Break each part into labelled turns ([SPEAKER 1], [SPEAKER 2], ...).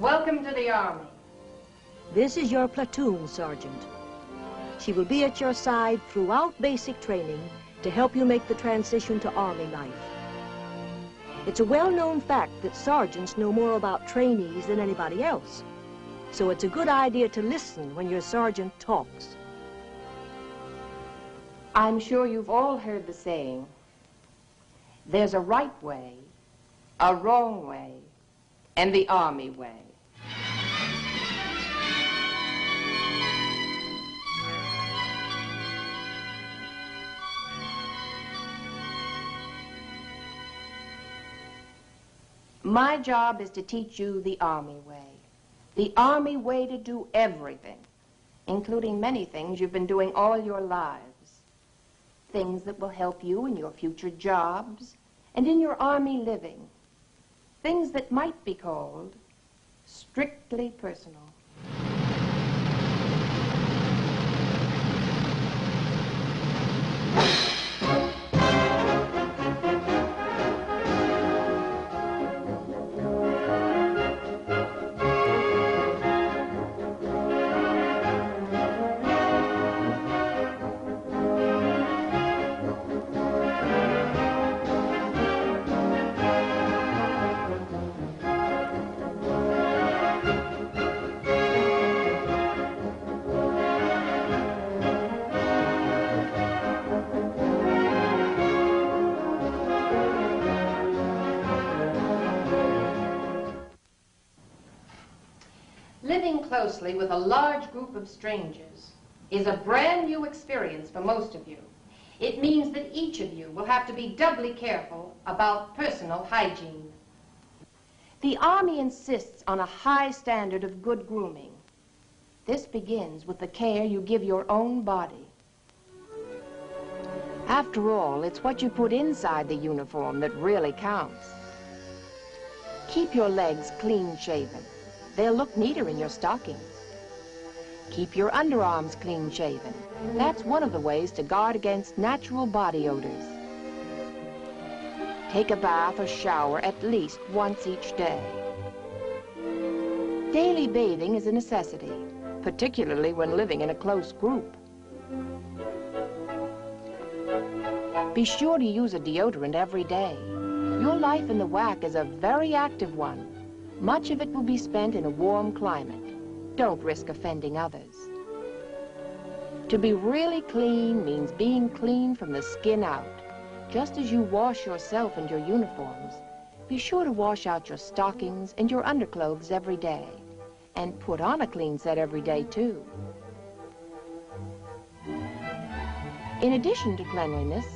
[SPEAKER 1] Welcome to the Army.
[SPEAKER 2] This is your platoon sergeant. She will be at your side throughout basic training to help you make the transition to Army life. It's a well-known fact that sergeants know more about trainees than anybody else. So it's a good idea to listen when your sergeant talks.
[SPEAKER 1] I'm sure you've all heard the saying, there's a right way, a wrong way, and the Army way. My job is to teach you the Army way. The Army way to do everything, including many things you've been doing all your lives. Things that will help you in your future jobs and in your Army living. Things that might be called strictly personal. Living closely with a large group of strangers is a brand new experience for most of you. It means that each of you will have to be doubly careful about personal hygiene. The Army insists on a high standard of good grooming. This begins with the care you give your own body. After all, it's what you put inside the uniform that really counts. Keep your legs clean-shaven. They'll look neater in your stockings. Keep your underarms clean-shaven. That's one of the ways to guard against natural body odors. Take a bath or shower at least once each day. Daily bathing is a necessity, particularly when living in a close group. Be sure to use a deodorant every day. Your life in the WAC is a very active one. Much of it will be spent in a warm climate. Don't risk offending others. To be really clean means being clean from the skin out. Just as you wash yourself and your uniforms, be sure to wash out your stockings and your underclothes every day. And put on a clean set every day, too. In addition to cleanliness,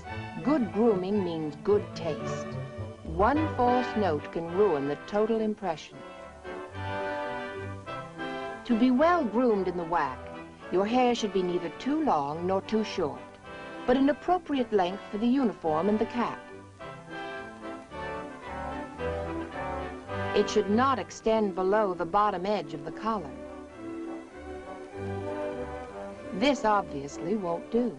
[SPEAKER 1] good grooming means good taste. One false note can ruin the total impression. To be well groomed in the WAC, your hair should be neither too long nor too short, but an appropriate length for the uniform and the cap. It should not extend below the bottom edge of the collar. This obviously won't do.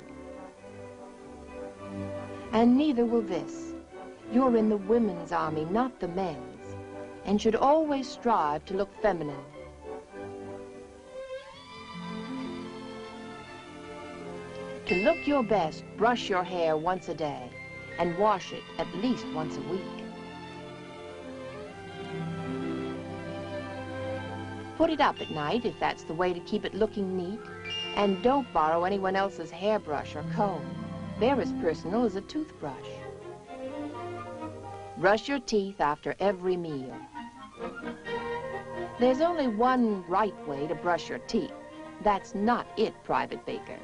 [SPEAKER 1] And neither will this. You're in the women's army, not the men's, and should always strive to look feminine. To look your best, brush your hair once a day and wash it at least once a week. Put it up at night if that's the way to keep it looking neat, and don't borrow anyone else's hairbrush or comb. They're as personal as a toothbrush. Brush your teeth after every meal. There's only one right way to brush your teeth. That's not it, Private Baker.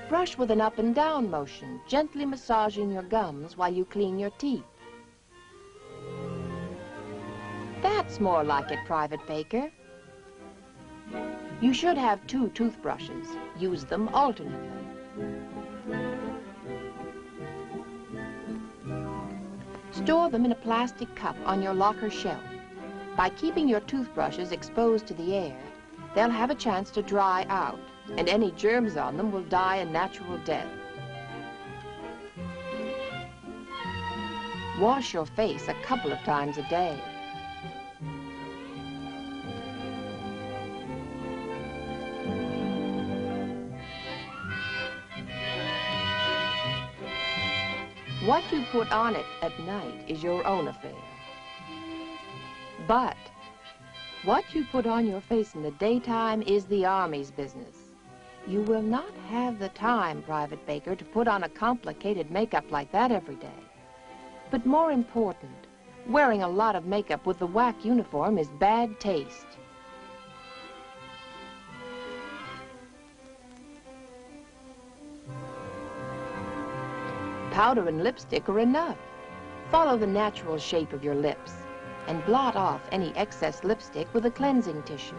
[SPEAKER 1] Brush with an up and down motion, gently massaging your gums while you clean your teeth. That's more like it, Private Baker. You should have 2 toothbrushes. Use them alternately. Store them in a plastic cup on your locker shelf. By keeping your toothbrushes exposed to the air, they'll have a chance to dry out, and any germs on them will die a natural death. Wash your face a couple of times a day. What you put on it at night is your own affair. But what you put on your face in the daytime is the Army's business. You will not have the time, Private Baker, to put on a complicated makeup like that every day. But more important, wearing a lot of makeup with the WAC uniform is bad taste. Powder and lipstick are enough. Follow the natural shape of your lips and blot off any excess lipstick with a cleansing tissue.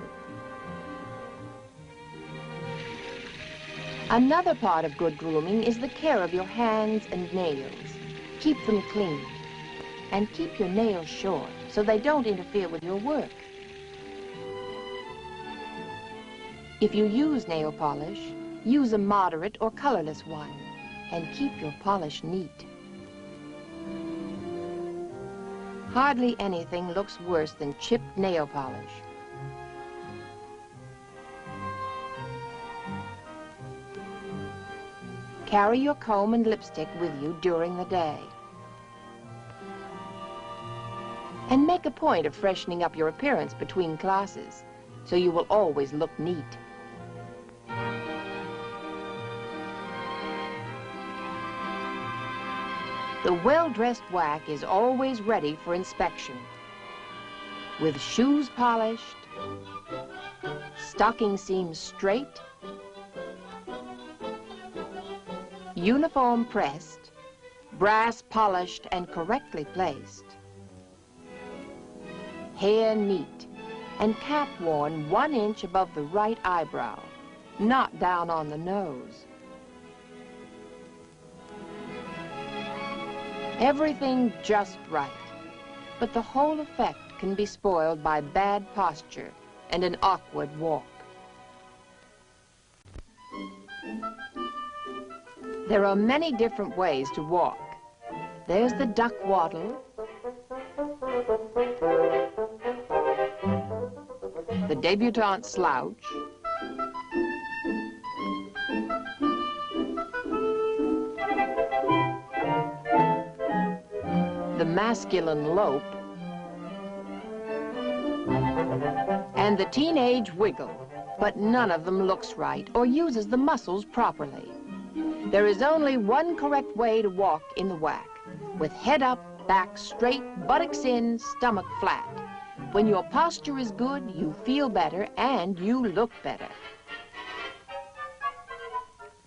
[SPEAKER 1] Another part of good grooming is the care of your hands and nails. Keep them clean and keep your nails short so they don't interfere with your work. If you use nail polish, use a moderate or colorless one and keep your polish neat. Hardly anything looks worse than chipped nail polish. Carry your comb and lipstick with you during the day. And make a point of freshening up your appearance between classes, so you will always look neat. The well-dressed WAC is always ready for inspection. With shoes polished, stocking seams straight, uniform pressed, brass polished and correctly placed, hair neat, and cap worn 1 inch above the right eyebrow, not down on the nose. Everything just right, but the whole effect can be spoiled by bad posture and an awkward walk. There are many different ways to walk. There's the duck waddle, the debutante slouch, the masculine lope, and the teenage wiggle, but none of them looks right or uses the muscles properly. There is only one correct way to walk in the WAC, with head up, back straight, buttocks in, stomach flat. When your posture is good, you feel better and you look better.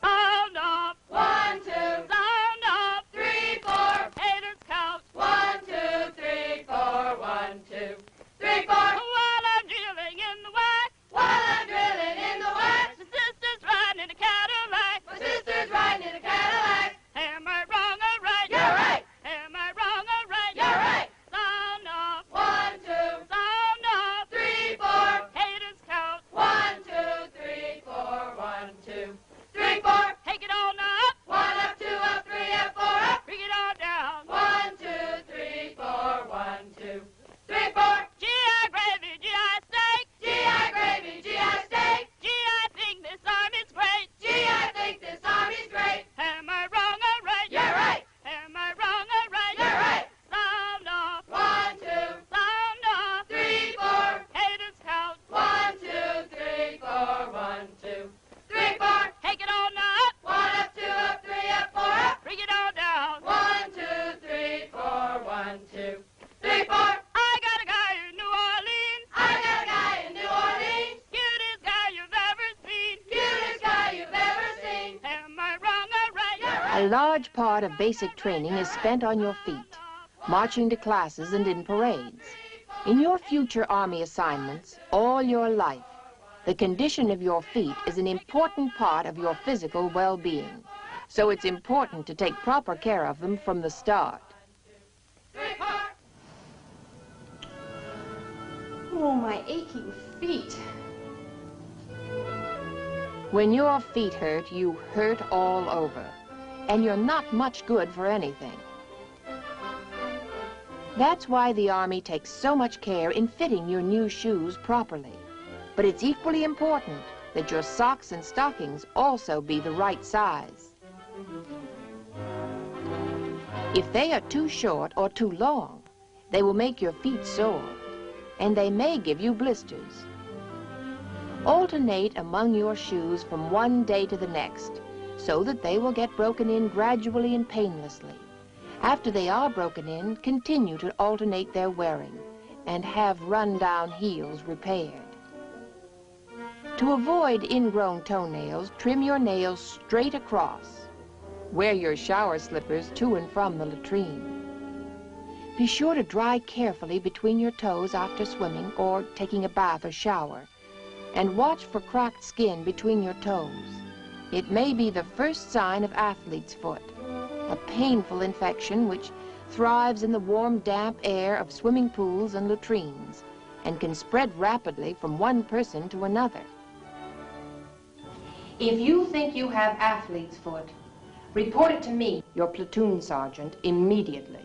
[SPEAKER 3] Sound off. 1, 2. Sound off. 3, 4. Haters count. 1, 2, 3, 4. 1, 2, 3, 4. While I'm drilling in the WAC. While I'm drilling in the WAC. My sister's riding in a Cadillac. My sister's riding in a Cadillac. Am I wrong or right? You're right. Am I wrong or right? You're right. Sound off. 1, 2. Sound off. 3, 4. Haters count. 1, 2, 3, 4. 1, 2, 3, 4. Take it on up. 1 up, 2 up, 3 up, 4 up. Bring it on down. 1, 2, 3, 4. 1, 2, 3, 4. GI gravy, GI steak. GI gravy, GI steak. GI think this army's great. GI think this army's great. Am I wrong or right? You're right. Am I wrong or right? You're right. Sound off. 1, 2. Sound off. 3, 4. Haters count. 1, 2, 3, 4. 1, 2, 3, 4. Take it on up. 1 up, 2 up, 3 up, 4 up. Bring it on down. 1, 2, 3, 4. 1, 2, 3, 4. I got a guy in New Orleans. I got a guy in New Orleans. Cutest guy you've ever seen. Cutest guy you've ever seen. Am I wrong or right? You're right.
[SPEAKER 1] A large part of basic training is spent on your feet, marching to classes and in parades. In your future Army assignments, all your life, the condition of your feet is an important part of your physical well-being. So it's important to take proper care of them from the start.
[SPEAKER 3] 3, 4.
[SPEAKER 4] Oh, my aching feet.
[SPEAKER 1] When your feet hurt, you hurt all over, and you're not much good for anything. That's why the Army takes so much care in fitting your new shoes properly. But it's equally important that your socks and stockings also be the right size. If they are too short or too long, they will make your feet sore, and they may give you blisters. Alternate among your shoes from one day to the next, so that they will get broken in gradually and painlessly. After they are broken in, continue to alternate their wearing, and have run-down heels repaired. To avoid ingrown toenails, trim your nails straight across. Wear your shower slippers to and from the latrine. Be sure to dry carefully between your toes after swimming or taking a bath or shower, and watch for cracked skin between your toes. It may be the first sign of athlete's foot, a painful infection which thrives in the warm, damp air of swimming pools and latrines, and can spread rapidly from one person to another. If you think you have athlete's foot, report it to me, your platoon sergeant, immediately.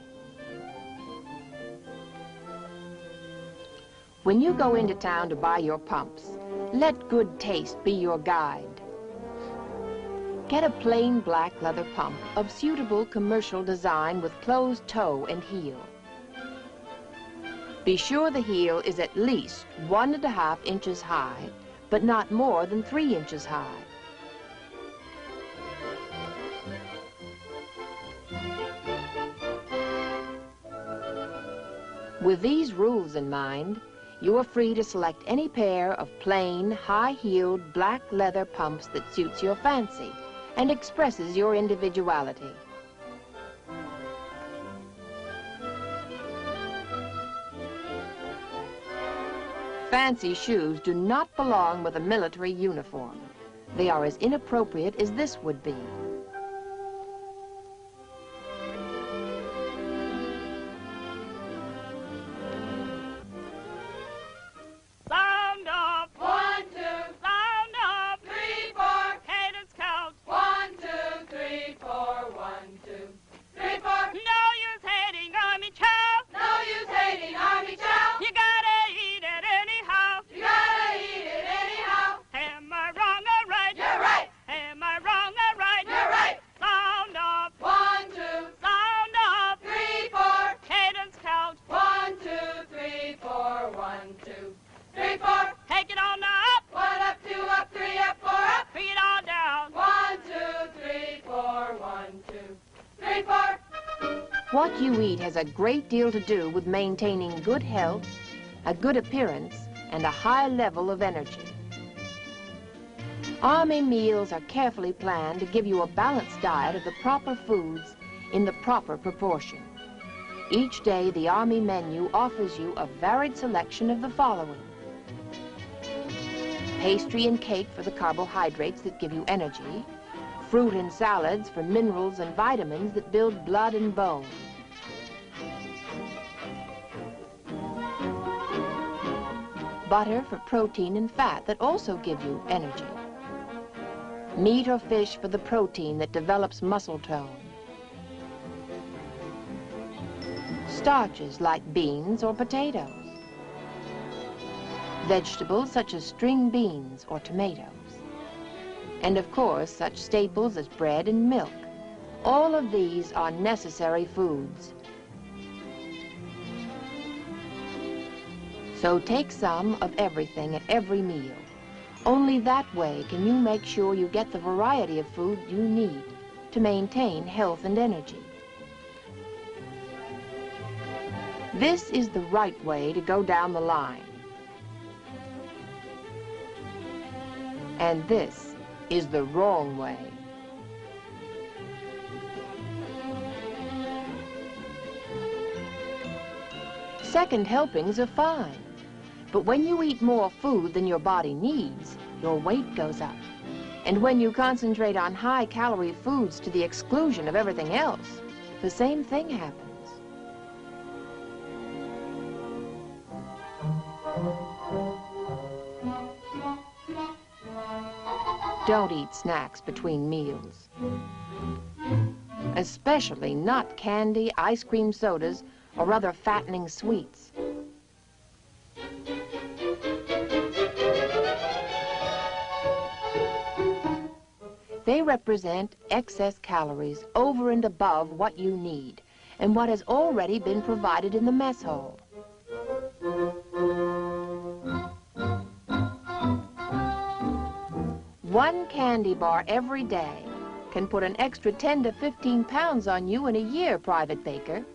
[SPEAKER 1] When you go into town to buy your pumps, let good taste be your guide. Get a plain black leather pump of suitable commercial design with closed toe and heel. Be sure the heel is at least 1.5 inches high, but not more than 3 inches high. With these rules in mind, you are free to select any pair of plain, high-heeled black leather pumps that suits your fancy and expresses your individuality. Fancy shoes do not belong with a military uniform. They are as inappropriate as this would be.
[SPEAKER 3] Sound up. 1, 2. Sound up. 3, 4. Cadence count. 1, 2, 3, 4. 1, 2, 3, 4. No use hating army chow. No use hating army chow. You gotta eat it anyhow. You gotta eat it anyhow. Am I wrong or right? You're right. Am I wrong or right? You're right. Sound up. 1, 2. Sound up. 3, 4. Cadence count. 1, 2, 3, 4. 1, 2, 3, 4. Take it on up. 1 up, 2 up, 3 up, 4 up. Bring it all down. 1, 2, 3, 4. 1, 2, 3, 4.
[SPEAKER 1] What you eat has a great deal to do with maintaining good health, a good appearance, and a high level of energy. Army meals are carefully planned to give you a balanced diet of the proper foods in the proper proportion. Each day, the Army menu offers you a varied selection of the following: pastry and cake for the carbohydrates that give you energy, fruit and salads for minerals and vitamins that build blood and bone, butter for protein and fat that also give you energy, meat or fish for the protein that develops muscle tone, starches like beans or potatoes, vegetables such as string beans or tomatoes, and of course such staples as bread and milk. All of these are necessary foods. So take some of everything at every meal. Only that way can you make sure you get the variety of food you need to maintain health and energy. This is the right way to go down the line. And this is the wrong way. Second helpings are fine, but when you eat more food than your body needs, your weight goes up. And when you concentrate on high-calorie foods to the exclusion of everything else, the same thing happens. Don't eat snacks between meals. Especially not candy, ice cream sodas, or other fattening sweets. They represent excess calories over and above what you need, and what has already been provided in the mess hall. One candy bar every day can put an extra 10 to 15 pounds on you in a year, Private Baker.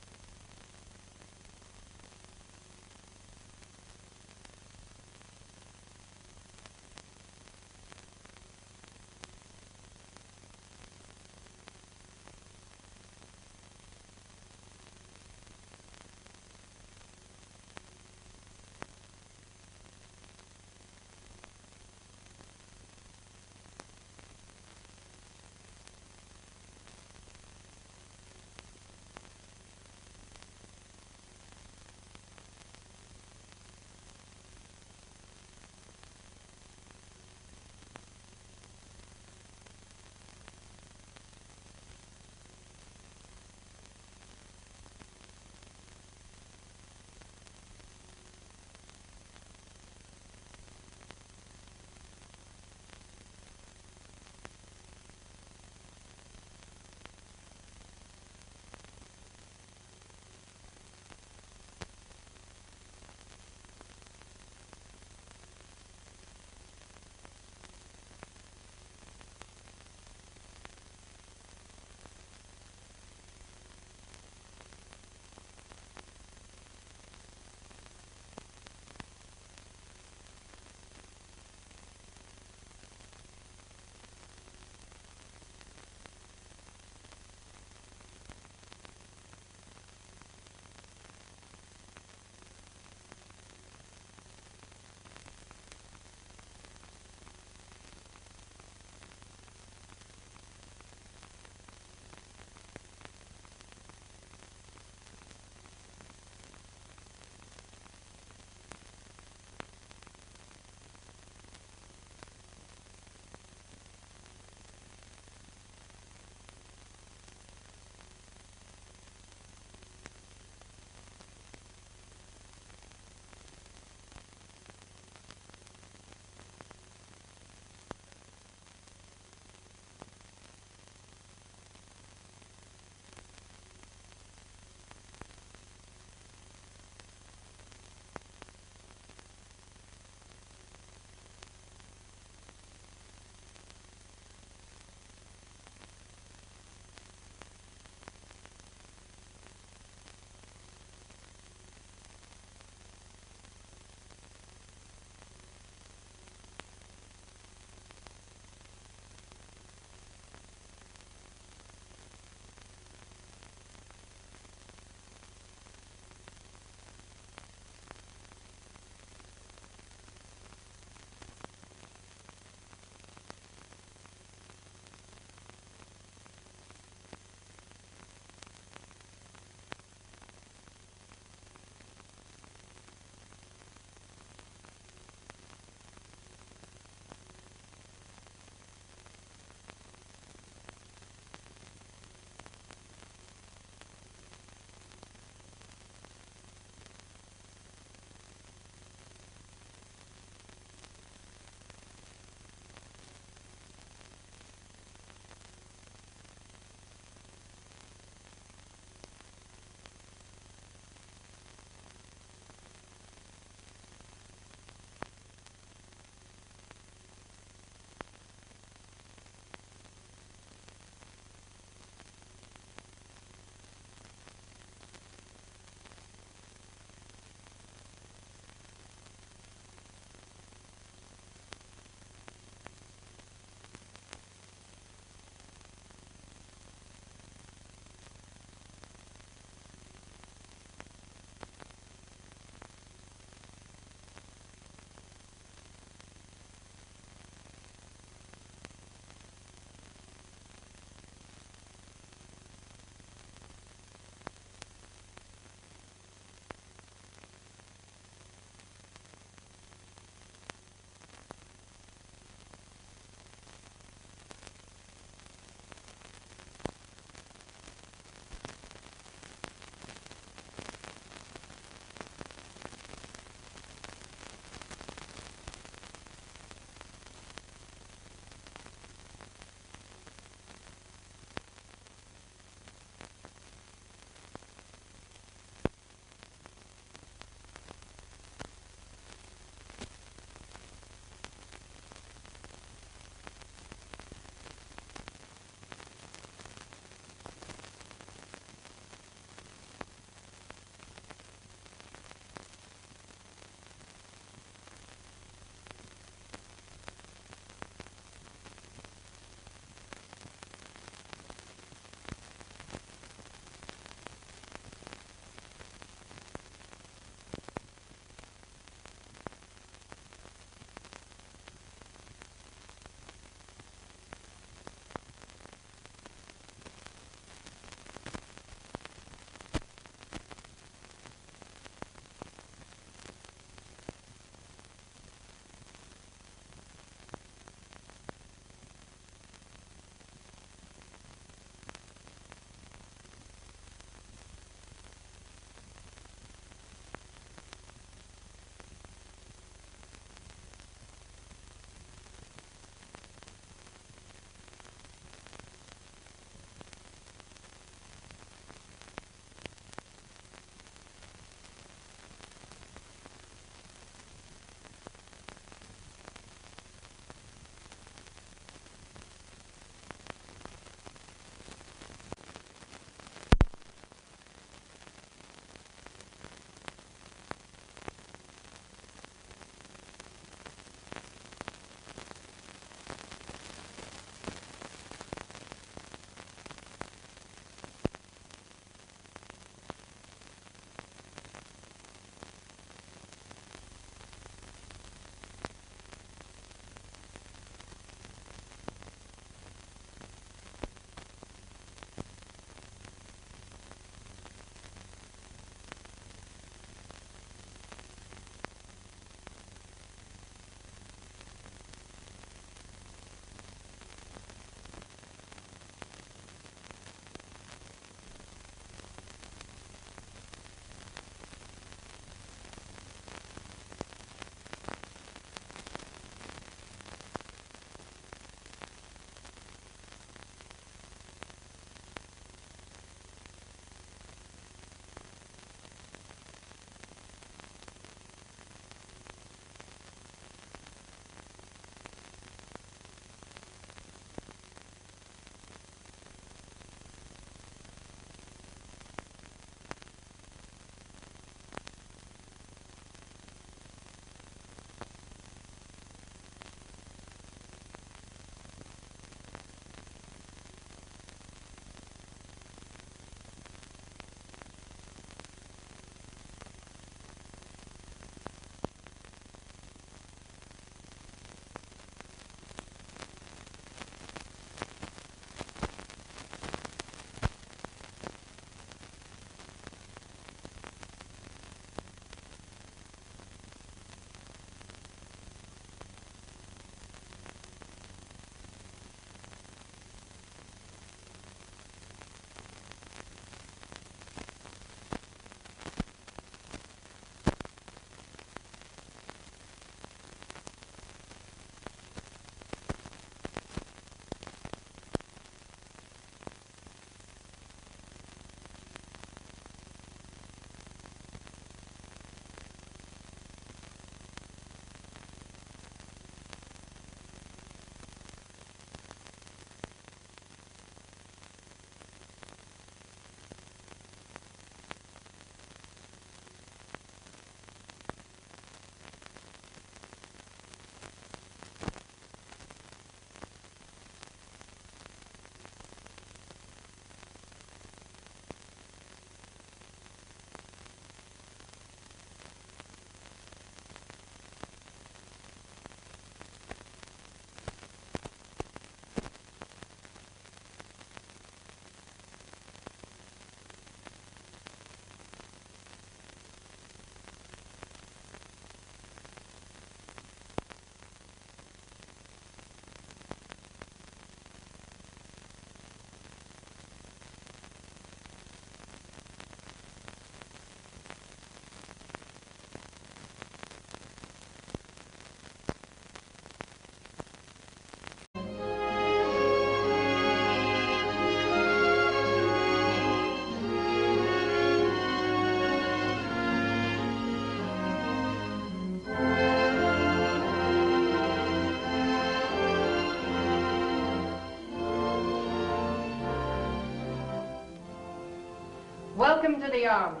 [SPEAKER 1] Welcome to the Army.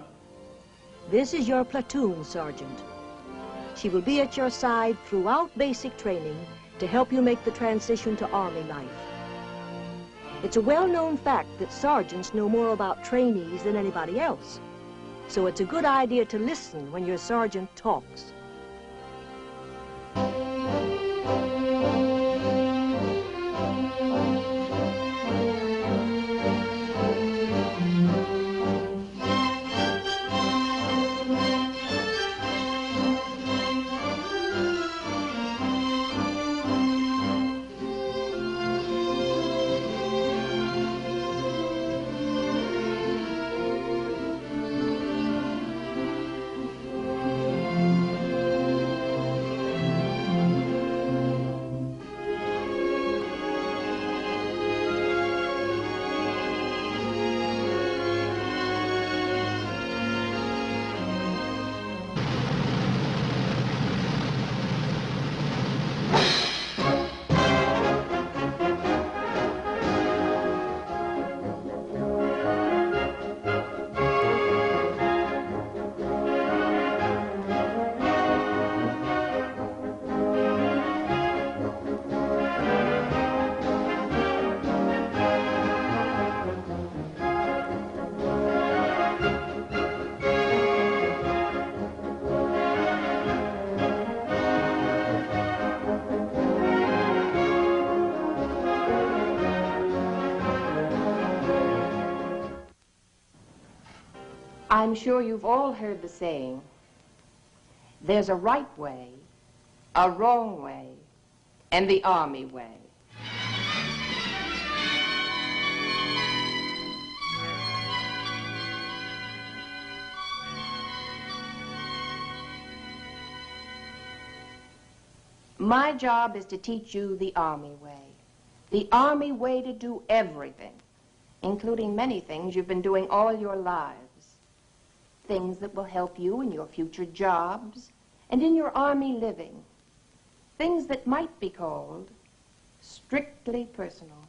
[SPEAKER 2] This is your platoon sergeant. She will be at your side throughout basic training to help you make the transition to Army life. It's a well-known fact that sergeants know more about trainees than anybody else. So it's a good idea to listen when your sergeant talks.
[SPEAKER 1] I'm sure you've all heard the saying, there's a right way, a wrong way, and the Army way. My job is to teach you the Army way to do everything, including many things you've been doing all your lives. Things that will help you in your future jobs and in your Army living. Things that might be called strictly personal.